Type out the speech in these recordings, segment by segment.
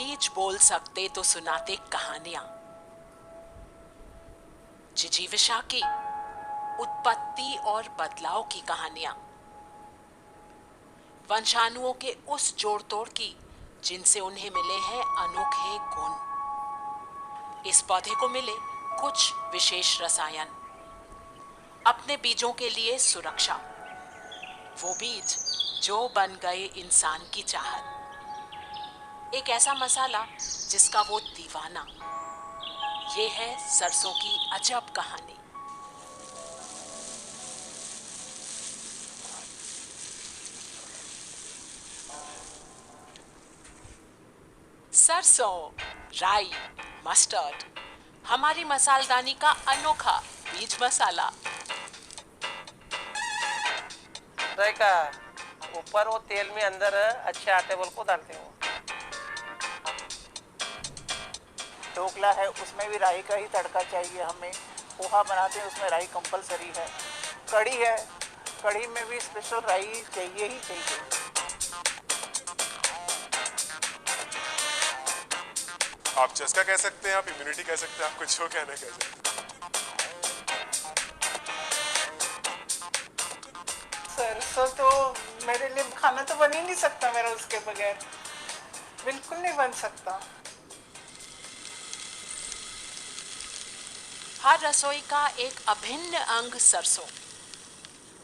बीज बोल सकते तो सुनाते कहानियां। जिजीविषा की उत्पत्ति और बदलाव की कहानियां, वंशाणुओं के उस जोड़ तोड़ की जिनसे उन्हें मिले हैं अनोखे गुण। इस पौधे को मिले कुछ विशेष रसायन, अपने बीजों के लिए सुरक्षा, वो बीज जो बन गए इंसान की चाहत। एक ऐसा मसाला जिसका वो दीवाना। ये है सरसों की अजब कहानी। सरसों, राई, मस्टर्ड, हमारी मसालदानी का अनोखा बीज मसाला। का ऊपर वो तेल में अंदर अच्छे आटे बोल को डालते हो। ढोकला है उसमें भी राई का ही तड़का चाहिए हमें। पोहा बनाते हैं उसमें राई कंपलसरी है। कढ़ी है, कढ़ी में भी स्पेशल राई चाहिए ही चाहिए। आप चस्का कह सकते हैं, आप इम्यूनिटी कह सकते हैं, आप कुछ हो कहना कह सकते हैं। सरसों तो मेरे लिए खाना तो बन ही नहीं सकता मेरा उसके बगैर, बिल्कुल नहीं बन सकता। हर रसोई का एक अभिन्न अंग सरसों।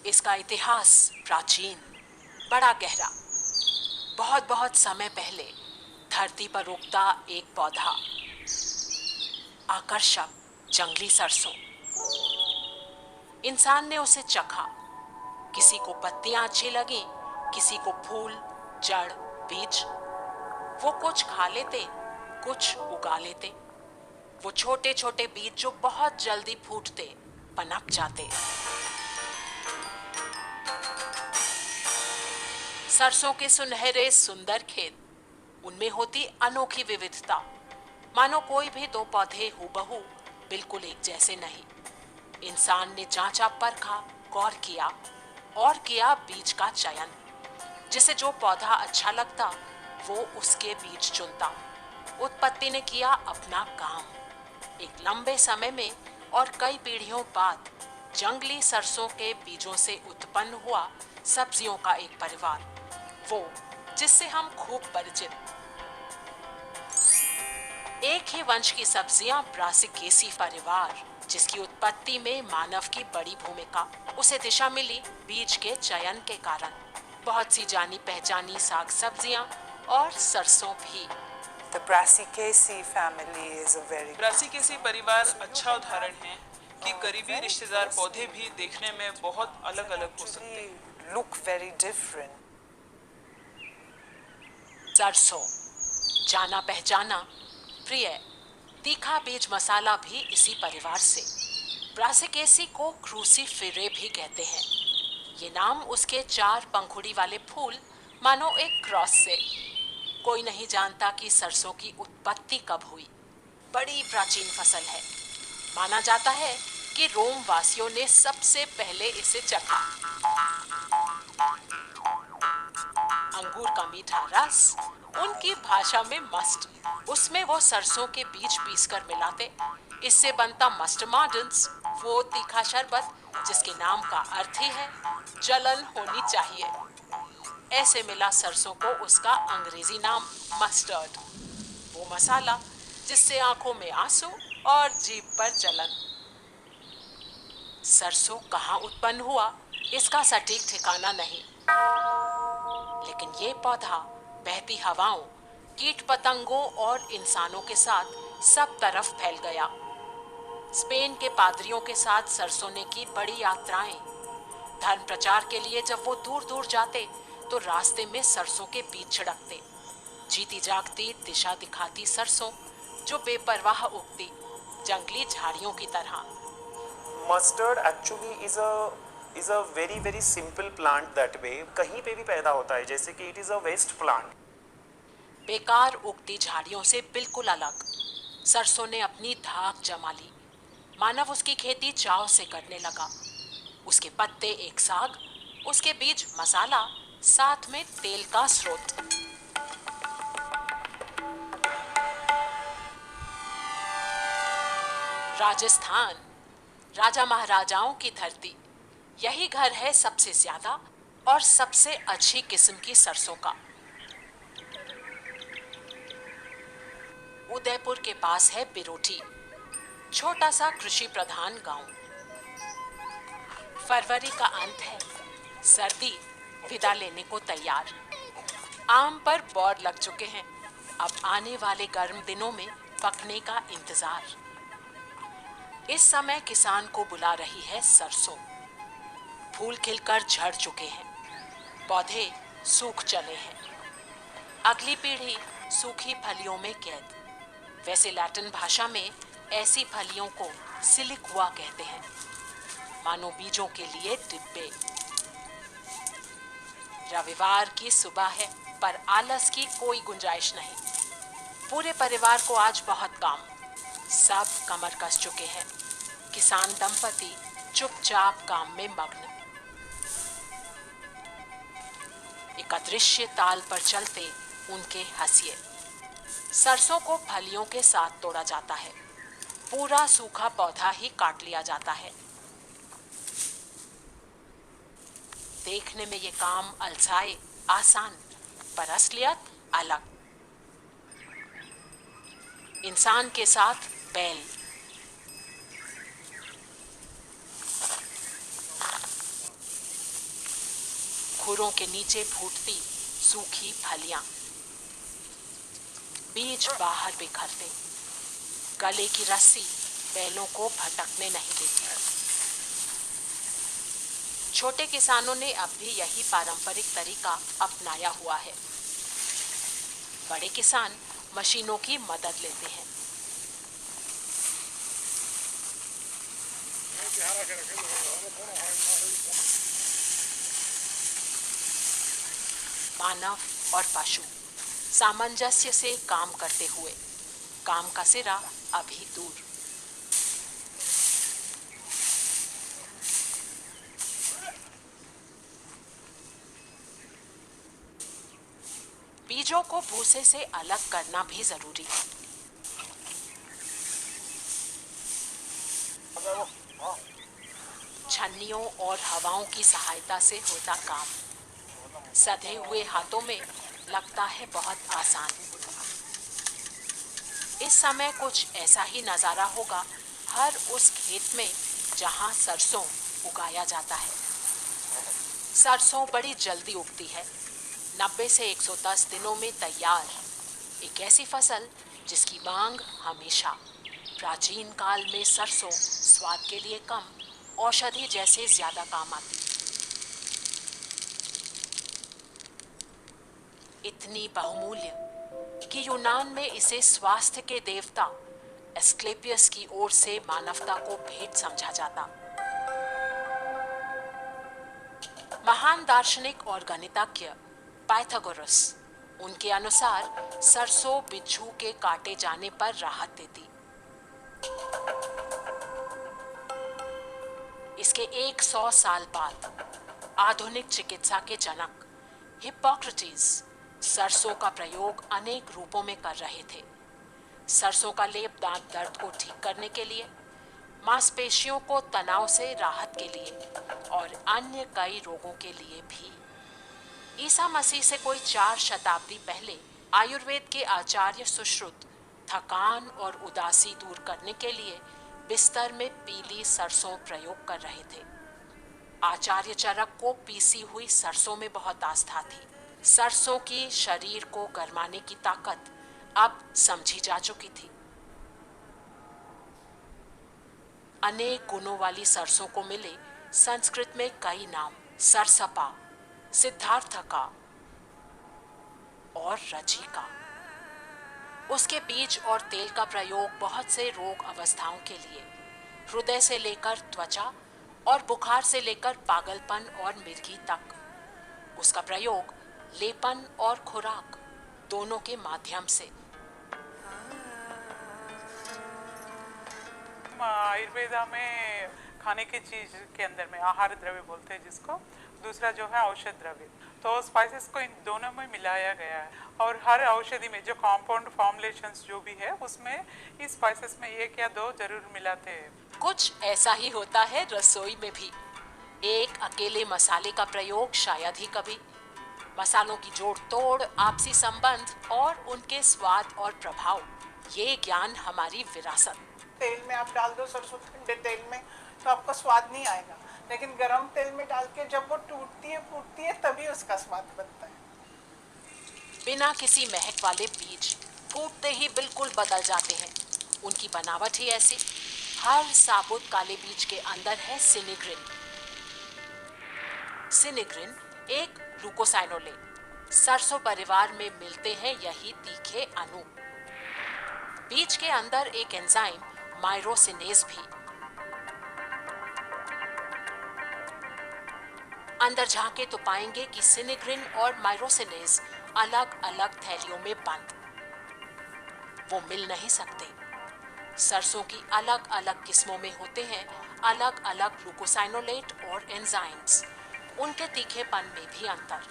इसका इतिहास प्राचीन, बड़ा गहरा। बहुत बहुत समय पहले धरती पर उगता एक पौधा, आकर्षक जंगली सरसों। इंसान ने उसे चखा। किसी को पत्तियां अच्छी लगी, किसी को फूल, जड़, बीज। वो कुछ खा लेते, कुछ उगा लेते। वो छोटे छोटे बीज जो बहुत जल्दी फूटते, पनप जाते। सरसों के सुनहरे सुंदर खेत, उनमें होती अनोखी विविधता। मानो कोई भी दो पौधे हूबहू बिल्कुल एक जैसे नहीं। इंसान ने जांचा परखा, गौर किया और किया बीज का चयन। जिसे जो पौधा अच्छा लगता वो उसके बीज चुनता। उत्पत्ति ने किया अपना काम। एक लंबे समय में और कई पीढ़ियों बाद जंगली सरसों के बीजों से उत्पन्न हुआ सब्जियों का एक परिवार, वो जिससे हम खूब परिचित। एक ही वंश की सब्जियां, ब्रासिकेसी परिवार, जिसकी उत्पत्ति में मानव की बड़ी भूमिका। उसे दिशा मिली बीज के चयन के कारण। बहुत सी जानी पहचानी साग सब्जियां और सरसों भी। The Brassicaceae family is a very Brassicaceae परिवार अच्छा उदाहरण है कि करीबी रिश्तेदार पौधे भी देखने में बहुत अलग अलग हो सकते हैं। look very different. सरसों, जाना पहचाना, प्रिय, तीखा बीज मसाला भी इसी परिवार से। ब्रासिकेसी को क्रूसीफेरे भी कहते हैं। ये नाम उसके 4 पंखुड़ी वाले फूल, मानो एक क्रॉस से। कोई नहीं जानता कि सरसों की उत्पत्ति कब हुई। बड़ी प्राचीन फसल है। माना जाता है कि रोम वासियों ने सबसे पहले इसे चखा। अंगूर का मीठा रस, उनकी भाषा में मस्ट, उसमें वो सरसों के बीज पीसकर मिलाते। इससे बनता मस्टमार्डन्स, वो तीखा शरबत जिसके नाम का अर्थ ही है जलन होनी चाहिए। ऐसे मिला सरसों को उसका अंग्रेजी नाम मस्टर्ड, वो मसाला जिससे आंखों में आंसू और जीभ पर जलन। सरसों कहाँ उत्पन्न हुआ इसका सटीक ठिकाना नहीं, लेकिन ये पौधा बहती हवाओं, कीट पतंगों और इंसानों के साथ सब तरफ फैल गया। स्पेन के पादरियों के साथ सरसों ने की बड़ी यात्राएं। धर्म प्रचार के लिए जब वो दूर दूर जाते तो रास्ते में सरसों के बीज छिड़कते। जीती जागती दिशा दिखाती सरसों जो बेपरवाह उगती, जंगली झाड़ियों की तरह। Mustard actually is a very very simple plant that way. कहीं पे भी पैदा होता है, जैसे कि it is a waste plant. बेकार उगती झाड़ियों से बिल्कुल अलग सरसों ने अपनी धाक जमा ली। मानव उसकी खेती चाव से करने लगा। उसके पत्ते एक साग, उसके बीज मसाला, साथ में तेल का स्रोत। राजस्थान, राजा महाराजाओं की धरती, यही घर है सबसे ज्यादा और सबसे अच्छी किस्म की सरसों का। उदयपुर के पास है बिरोठी, छोटा सा कृषि प्रधान गांव। फरवरी का अंत है, सर्दी विदा लेने को तैयार। आम पर बौर लग चुके हैं, अब आने वाले गर्म दिनों में पकने का इंतजार। इस समय किसान को बुला रही है सरसों। फूल खिलकर झड़ चुके हैं, पौधे सूख चले हैं। अगली पीढ़ी सूखी फलियों में कैद। वैसे लैटिन भाषा में ऐसी फलियों को सिलिक्वा कहते हैं, मानो बीजों के लिए डिब्बे। रविवार की सुबह है, पर आलस की कोई गुंजाइश नहीं। पूरे परिवार को आज बहुत काम, सब कमर कस चुके हैं। किसान दंपति चुपचाप काम में मग्न। एक अदृश्य ताल पर चलते उनके हंसिए। सरसों को फलियों के साथ तोड़ा जाता है, पूरा सूखा पौधा ही काट लिया जाता है। देखने में ये काम अलसाए आसान, पर असलियत अलग। इंसान के साथ बैल। खुरों के नीचे फूटती सूखी फलियां, बीज बाहर बिखरते। गले की रस्सी बैलों को भटकने नहीं देती। छोटे किसानों ने अब भी यही पारंपरिक तरीका अपनाया हुआ है। बड़े किसान मशीनों की मदद लेते हैं। मानव और पशु सामंजस्य से काम करते हुए, काम का सिरा अभी दूर। बीजों को भूसे से अलग करना भी जरूरी है। छन्नियों और हवाओं की सहायता से होता काम सधे हुए हाथों में लगता है बहुत आसान। इस समय कुछ ऐसा ही नजारा होगा हर उस खेत में जहां सरसों उगाया जाता है। सरसों बड़ी जल्दी उगती है, 90 से 110 दिनों में तैयार। एक ऐसी फसल जिसकी मांग हमेशा। प्राचीन काल में सरसों स्वाद के लिए कम, औषधि जैसे ज्यादा काम आती। इतनी बहुमूल्य कि यूनान में इसे स्वास्थ्य के देवता एस्क्लेपियस की ओर से मानवता को भेंट समझा जाता। महान दार्शनिक और गणितज्ञ पाइथागोरस, उनके अनुसार सरसों बिच्छू के काटे जाने पर राहत देती। इसके 100 साल बाद आधुनिक चिकित्सा के जनक हिप्पोक्रेटिस सरसों का प्रयोग अनेक रूपों में कर रहे थे। सरसों का लेप दांत दर्द को ठीक करने के लिए, मांसपेशियों को तनाव से राहत के लिए और अन्य कई रोगों के लिए भी। ईसा मसीह से कोई 4 शताब्दी पहले आयुर्वेद के आचार्य सुश्रुत थकान और उदासी दूर करने के लिए बिस्तर में पीली सरसों प्रयोग कर रहे थे। आचार्य चरक को पीसी हुई सरसों में बहुत आस्था थी। सरसों की शरीर को गरमाने की ताकत अब समझी जा चुकी थी। अनेक गुणों वाली सरसों को मिले संस्कृत में कई नाम, सरसपा, सिद्धार्थका और रजिका। उसके बीज और तेल का प्रयोग बहुत से रोग अवस्थाओं के लिए, हृदय से लेकर त्वचा और बुखार से लेकर पागलपन और मिर्गी तक। उसका प्रयोग लेपन और खुराक दोनों के माध्यम से। आयुर्वेदा में खाने की चीज के अंदर में आहार द्रव्य बोलते हैं जिसको, दूसरा जो है औषध द्रव्य। तो स्पाइसेस को इन दोनों में मिलाया गया है और हर औषधि में जो कंपाउंड फॉर्मुलेशंस जो भी है उसमें इस स्पाइसेस में 1 या 2 जरूर मिलाते हैं। कुछ ऐसा ही होता है रसोई में भी। एक अकेले मसाले का प्रयोग शायद ही कभी। मसालों की जोड़ तोड़, आपसी संबंध और उनके स्वाद और प्रभाव, ये ज्ञान हमारी विरासत। तेल में आप डाल दो सरसों ठंडे तेल में तो आपको स्वाद नहीं आएगा, लेकिन गरम तेल में डाल के जब वो टूटती है फूटती है तभी उसका स्वाद बनता है। बिना किसी महक वाले बीज फूटते ही बिल्कुल बदल जाते हैं। उनकी बनावट ही ऐसी। हर साबुत काले बीज के अंदर है सिनेग्रिन। सिनेग्रिन एक ग्लूकोसाइनोलेट। सरसों परिवार में मिलते हैं यही तीखे अणु। बीज के अंदर एक एंजाइम माइरोसिनेज भी। अंदर झांके तो पाएंगे कि सिनेग्रिन और माइरोसिनेज अलग अलग थैलियों में बंद। वो मिल नहीं सकते। सरसों की अलग अलग किस्मों में होते हैं अलग अलग ग्लूकोसाइनोलेट और एंजाइम्स। उनके तीखेपन में भी अंतर।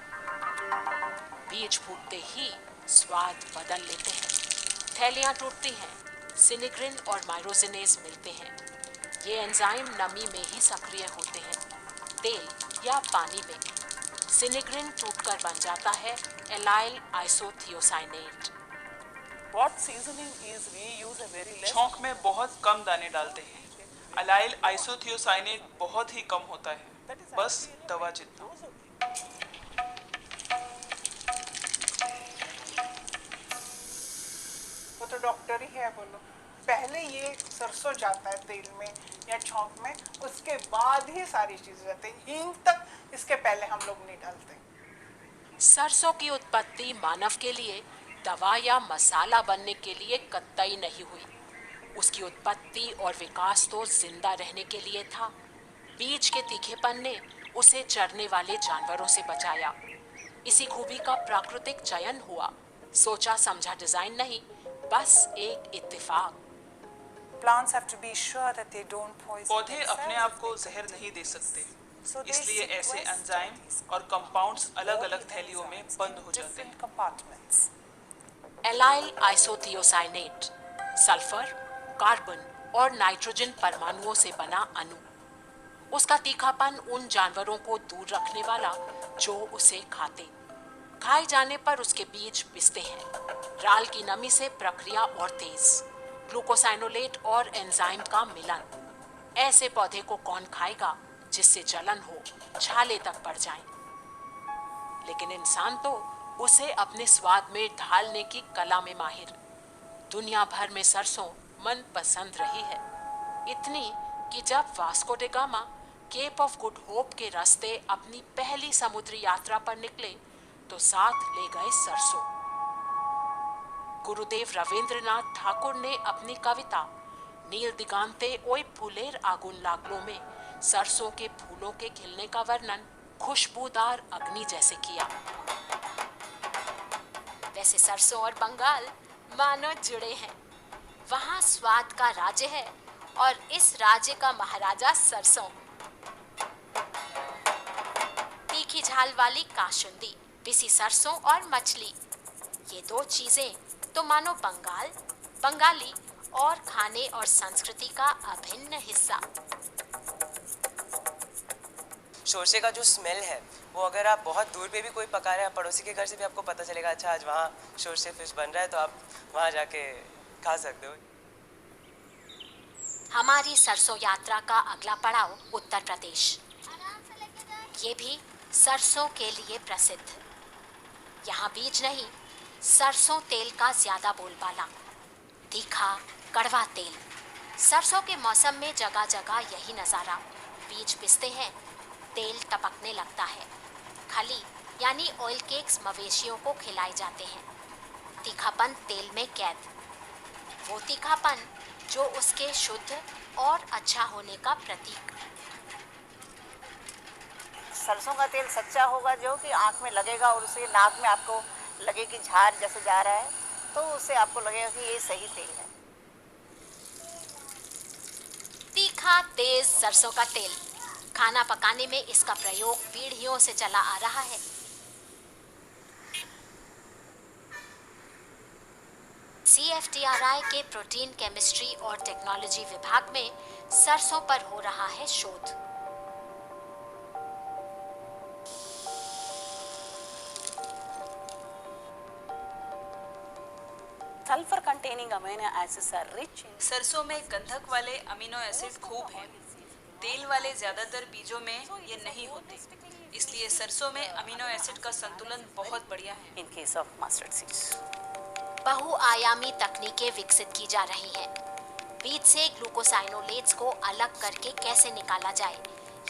बीज फूटते ही स्वाद बदल लेते हैं। थैलियां टूटती हैं, सिनेग्रिन और माइरोसिनेज मिलते हैं। ये एंजाइम नमी में ही सक्रिय होते हैं, तेल या पानी में। सिनेग्रिन टूटकर बन जाता है allyl isothiocyanate. What seasoning is we use a very less। छौंक में बहुत कम दाने डालते हैं। अलाइल आइसोथियोसाइनेट बहुत ही कम होता है, बस दवा जितना। वो तो डॉक्टर ही है बोलो। पहले ये सरसों जाता है तेल में या छौंक में, उसके बाद ही सारी चीजें जाती है। हींग तक इसके पहले हम लोग नहीं डालते। सरसों की उत्पत्ति मानव के लिए दवा या मसाला बनने के लिए कतई नहीं हुई। उसकी उत्पत्ति और विकास तो जिंदा रहने के लिए था। बीज के तीखेपन ने उसे चरने वाले जानवरों से बचाया। इसी खूबी का प्राकृतिक चयन हुआ। सोचा समझा डिजाइन नहीं, बस एक इत्तेफाक। Plants have to be sure that they don't poison पौधे themselves. अपने आप को जहर नहीं दे सकते, So they इसलिए ऐसे sequester एंजाइम these और कंपाउंड्स अलग अलग all थैलियों में enzymes बंद in हो जाते हैं। different compartments. Allyl isothiocyanate sulphur, carbon और नाइट्रोजन परमाणुओं से बना अणु। उसका तीखापन उन जानवरों को दूर रखने वाला जो उसे खाते। खाए जाने पर उसके बीज पिसते हैं। राल की नमी से प्रक्रिया और तेज। ग्लूकोसाइनोलेट और एंजाइम का मिलन। ऐसे पौधे को कौन खाएगा जिससे जलन हो, छाले तक पड़ जाएं। लेकिन इंसान तो उसे अपने स्वाद में ढालने की कला में माहिर। दुनिया भर में सरसों मन पसंद रही है। इतनी कि जब Vasco da Gama Cape of Good Hope के रास्ते अपनी पहली समुद्री यात्रा पर निकले तो साथ ले गए सरसों। गुरुदेव रविंद्रनाथ ठाकुर ने अपनी कविता नील दिगांते ओय फुलेर आगुन लागलो में सरसों के फूलों के खिलने का वर्णन खुशबूदार अग्नि जैसे किया। वैसे सरसों और बंगाल मानो जुड़े हैं। वहाँ स्वाद का राज्य है और इस राज्य का महाराजा सरसों। तीखी झाल वाली काशुंदी, पिसी सरसों और मछली, ये दो चीजें तो मानो बंगाल, बंगाली और खाने और संस्कृति का अभिन्न हिस्सा। शोरशे का जो स्मेल है वो अगर आप बहुत दूर पे भी कोई पका रहे हैं, पड़ोसी के घर से भी आपको पता चलेगा, अच्छा आज वहाँ शोरशे फिश बन रहा है, तो आप वहाँ जाके खा सकते हो। हमारी सरसों यात्रा का अगला पड़ाव उत्तर प्रदेश। ये भी सरसों के लिए प्रसिद्ध। यहाँ बीज नहीं, सरसों तेल का ज्यादा बोलबाला। तीखा कड़वा तेल। सरसों के मौसम में जगह जगह यही नज़ारा। बीज पिसते हैं, तेल टपकने लगता है। खली यानी ऑयल केक्स मवेशियों को खिलाए जाते हैं। तीखापन तेल में कैद। वो तीखापन जो उसके शुद्ध और अच्छा होने का प्रतीक। सरसों का तेल सच्चा होगा जो कि आँख में लगेगा और उसे नाक में आपको लगे कि झार जैसे जा रहा है, तो उससे आपको लगेगा कि ये सही तेल है। तीखा मीठा तेज सरसों का तेल, खाना पकाने में इसका प्रयोग पीढ़ियों से चला आ रहा है। CFTRI के प्रोटीन केमिस्ट्री और टेक्नोलॉजी विभाग में सरसों पर हो रहा है शोध। Sulfur containing amino acids are rich in सरसों में गंधक वाले अमीनो एसिड खूब हैं। तेल वाले ज्यादातर बीजों में ये नहीं होते, इसलिए सरसों में अमीनो एसिड का संतुलन बहुत बढ़िया है। in case of mustard seeds. बहुआयामी तकनीकें विकसित की जा रही हैं। बीज से ग्लूकोसाइनोलेट्स को अलग करके कैसे निकाला जाए,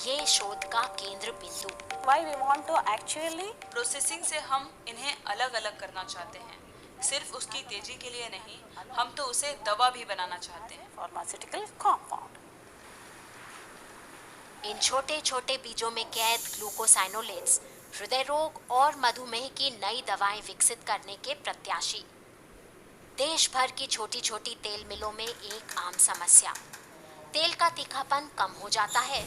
ये शोध का केंद्र बिंदु। Why we want to actually processing से हम इन्हें अलग अलग करना चाहते हैं, सिर्फ उसकी तेजी के लिए नहीं, हम तो उसे दवा भी बनाना चाहते हैं। pharmaceutical compound. इन छोटे छोटे बीजों में कैद ग्लूकोसाइनोलेट्स हृदय रोग और मधुमेह की नई दवाएं विकसित करने के प्रत्याशी। देश भर की छोटी छोटी तेल मिलों में एक आम समस्या, तेल का तीखापन कम हो जाता है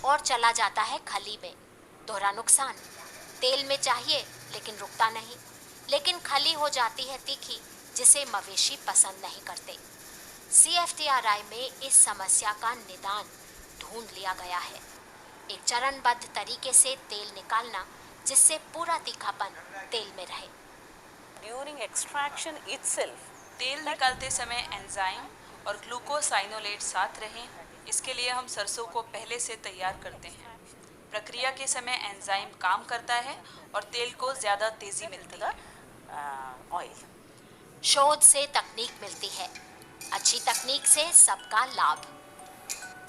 और चला जाता है खली में। दोहरा नुकसान, तेल में चाहिए लेकिन रुकता नहीं, लेकिन खली हो जाती है तीखी, जिसे मवेशी पसंद नहीं करते। CFTRI में इस समस्या का निदान ढूंढ लिया गया है, एक चरणबद्ध तरीके से तेल निकालना जिससे पूरा तीखापन तेल में रहे। During extraction itself, तेल निकालते समय एंजाइम और ग्लूकोसाइनोलेट साथ रहें, इसके लिए हम सरसों को पहले से तैयार करते हैं। प्रक्रिया के समय एंजाइम काम करता है और तेल को ज़्यादा तेज़ी मिलती है। oil. शोध से तकनीक मिलती है, अच्छी तकनीक से सबका लाभ।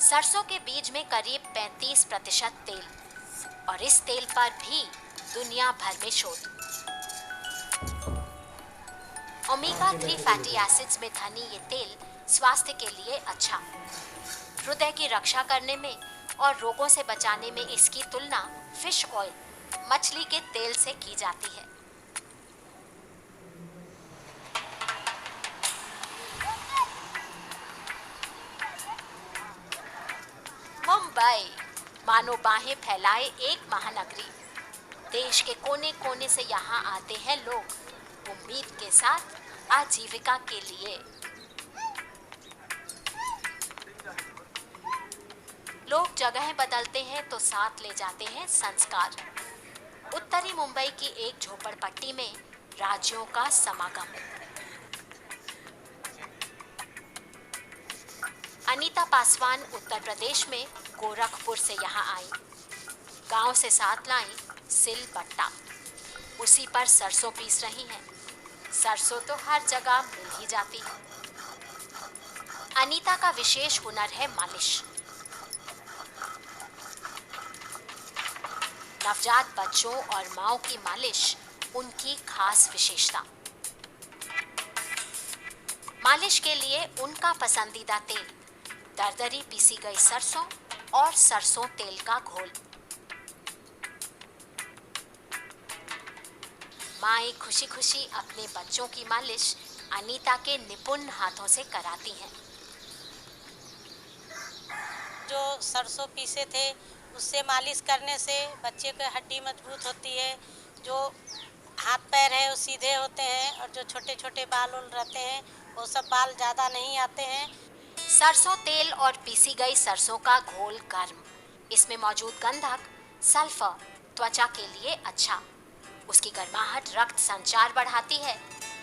सरसों के बीज में करीब 35% तेल, और इस तेल पर भी दुनिया भर में शोध। ओमेगा 3 फैटी एसिड्स में धनी ये तेल स्वास्थ्य के लिए अच्छा, हृदय की रक्षा करने में और रोगों से बचाने में इसकी तुलना फिश ऑयल, मछली के तेल से की जाती है। मुंबई मानो बाहें फैलाए एक महानगरी। देश के कोने कोने से यहाँ आते हैं लोग उम्मीद के साथ आजीविका के लिए। लोग जगह बदलते हैं तो साथ ले जाते हैं संस्कार। उत्तरी मुंबई की एक झोपड़पट्टी में राज्यों का समागम। अनीता पासवान उत्तर प्रदेश में गोरखपुर से यहाँ आई। गांव से साथ लाई सिल बट्टा, उसी पर सरसों पीस रही हैं। सरसों तो हर जगह मिल ही जाती है। अनीता का विशेष हुनर है मालिश। नवजात बच्चों और माओ की मालिश उनकी खास विशेषता। मालिश के लिए उनका पसंदीदा तेल दरदरी पीसी गई सरसों और सरसों तेल का घोल। माएं खुशी खुशी अपने बच्चों की मालिश अनीता के निपुण हाथों से कराती हैं। जो सरसों पीसे थे उससे मालिश करने से बच्चे की हड्डी मजबूत होती है, जो हाथ पैर है वो सीधे होते हैं और जो छोटे छोटे बाल उल रहते हैं वो सब बाल ज़्यादा नहीं आते हैं। सरसों तेल और पीसी गई सरसों का घोल गर्म, इसमें मौजूद गंधक सल्फर त्वचा के लिए अच्छा। उसकी गर्माहट रक्त संचार बढ़ाती है,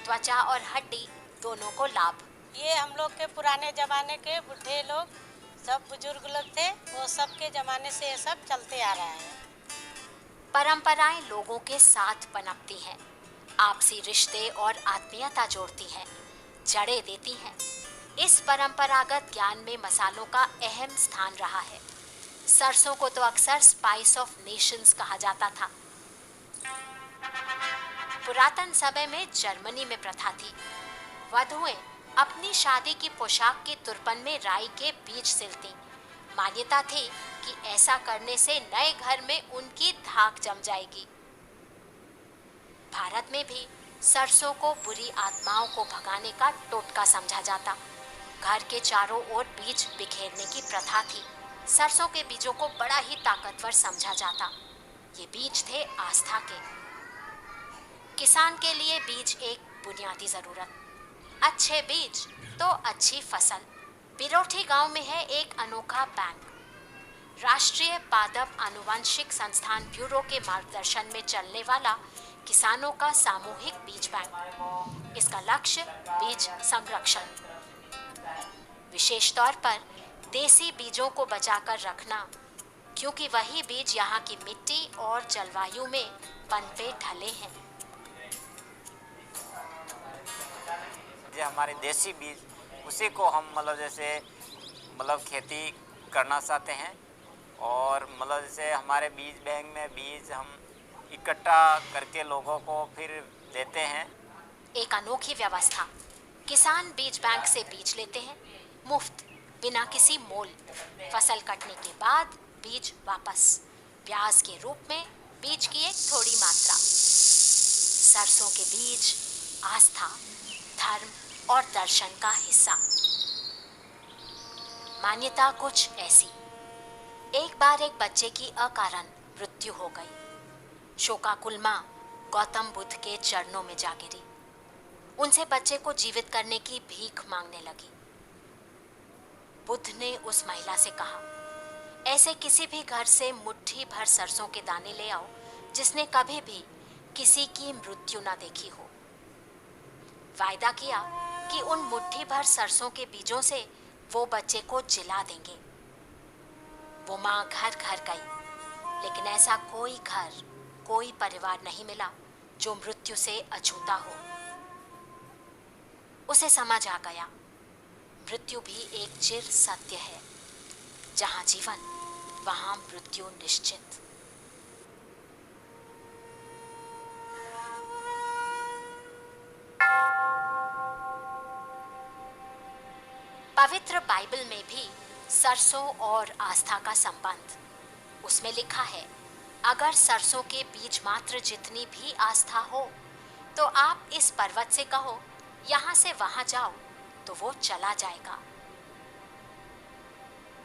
त्वचा और हड्डी दोनों को लाभ। ये हम लोग के पुराने ज़माने के बूढ़े लोग सब बुजुर्ग लोग थे, वो सब के ज़माने से ये सब चलते आ रहा है। परंपराएं लोगों के साथ पनपती हैं, आपसी रिश्ते और आत्मीयता जोड़ती हैं, जड़ें देती हैं। इस परंपरागत ज्ञान में मसालों का अहम स्थान रहा है। सरसों को तो अक्सर स्पाइस ऑफ नेशंस कहा जाता था। पुरातन समय में जर्मनी में प्रथा थी, वधुएं अपनी शादी की पोशाक की तुरपन में राई के बीज सिलती। मान्यता थी कि ऐसा करने से नए घर में उनकी धाक जम जाएगी। भारत में भी सरसों को बुरी आत्माओं को भगाने का टोटका समझा जाता। घर के चारों ओर बीज बिखेरने की प्रथा थी। सरसों के बीजों को बड़ा ही ताकतवर समझा जाता। ये बीज थे आस्था के। किसान के लिए बीज एक बुनियादी जरूरत। अच्छे बीज तो अच्छी फसल। बिरोठी गांव में है एक अनोखा बैंक। राष्ट्रीय पादप आनुवंशिक संस्थान ब्यूरो के मार्गदर्शन में चलने वाला किसानों का सामूहिक बीज बैंक। इसका लक्ष्य बीज संरक्षण, विशेष तौर पर देसी बीजों को बचाकर रखना, क्योंकि वही बीज यहाँ की मिट्टी और जलवायु में पनपे ढले हैं। ये हमारे देसी बीज, उसी को हम जैसे खेती करना चाहते हैं। और जैसे हमारे बीज बैंक में बीज हम इकट्ठा करके लोगों को फिर देते हैं। एक अनोखी व्यवस्था। किसान बीज बैंक से बीज लेते हैं मुफ्त, बिना किसी मोल। फसल कटने के बाद बीज वापस, ब्याज के रूप में बीज की एक थोड़ी मात्रा। सरसों के बीज आस्था, धर्म और दर्शन का हिस्सा। मान्यता कुछ ऐसी। एक बार एक बच्चे की अकारण मृत्यु हो गई। शोकाकुल मां गौतम बुद्ध के चरणों में जा गिरी। उनसे बच्चे को जीवित करने की भीख मांगने लगी। बुद्ध ने उस महिला से कहा, ऐसे किसी भी घर से मुट्ठी भर सरसों के दाने ले आओ जिसने कभी भी किसी की मृत्यु ना देखी हो। वायदा किया कि उन मुट्ठी भर सरसों के बीजों से वो बच्चे को जिला देंगे। वो माँ घर घर गई, लेकिन ऐसा कोई घर, कोई परिवार नहीं मिला जो मृत्यु से अछूता हो। उसे समझ आ गया, मृत्यु भी एक चिर सत्य है। जहां जीवन, वहां मृत्यु निश्चित। पवित्र बाइबल में भी सरसों और आस्था का संबंध। उसमें लिखा है, अगर सरसों के बीज मात्र जितनी भी आस्था हो तो आप इस पर्वत से कहो यहाँ से वहां जाओ तो वो चला जाएगा।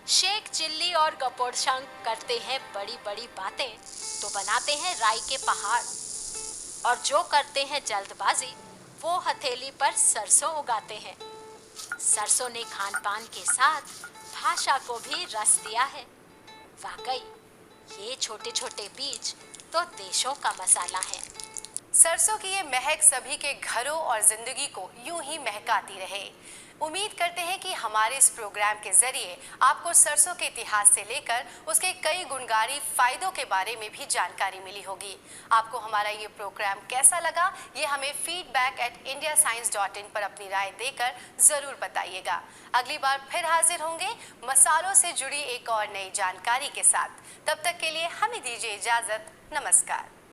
शेख चिल्ली और गपोड़शंख करते हैं बड़ी बड़ी बातें तो बनाते हैं राई के पहाड़, और जो करते हैं जल्दबाजी वो हथेली पर सरसों उगाते हैं। सरसों ने खान पान के साथ भाषा को भी रस दिया है। वाकई ये छोटे छोटे बीज तो देशों का मसाला है। सरसों की ये महक सभी के घरों और जिंदगी को यूं ही महकाती रहे। उम्मीद करते हैं कि हमारे इस प्रोग्राम के जरिए आपको सरसों के इतिहास से लेकर उसके कई गुणकारी फायदों के बारे में भी जानकारी मिली होगी। आपको हमारा ये प्रोग्राम कैसा लगा, ये हमें feedback@indiascience.in पर अपनी राय देकर जरूर बताइएगा। अगली बार फिर हाजिर होंगे मसालों से जुड़ी एक और नई जानकारी के साथ। तब तक के लिए हमें दीजिए इजाजत। नमस्कार।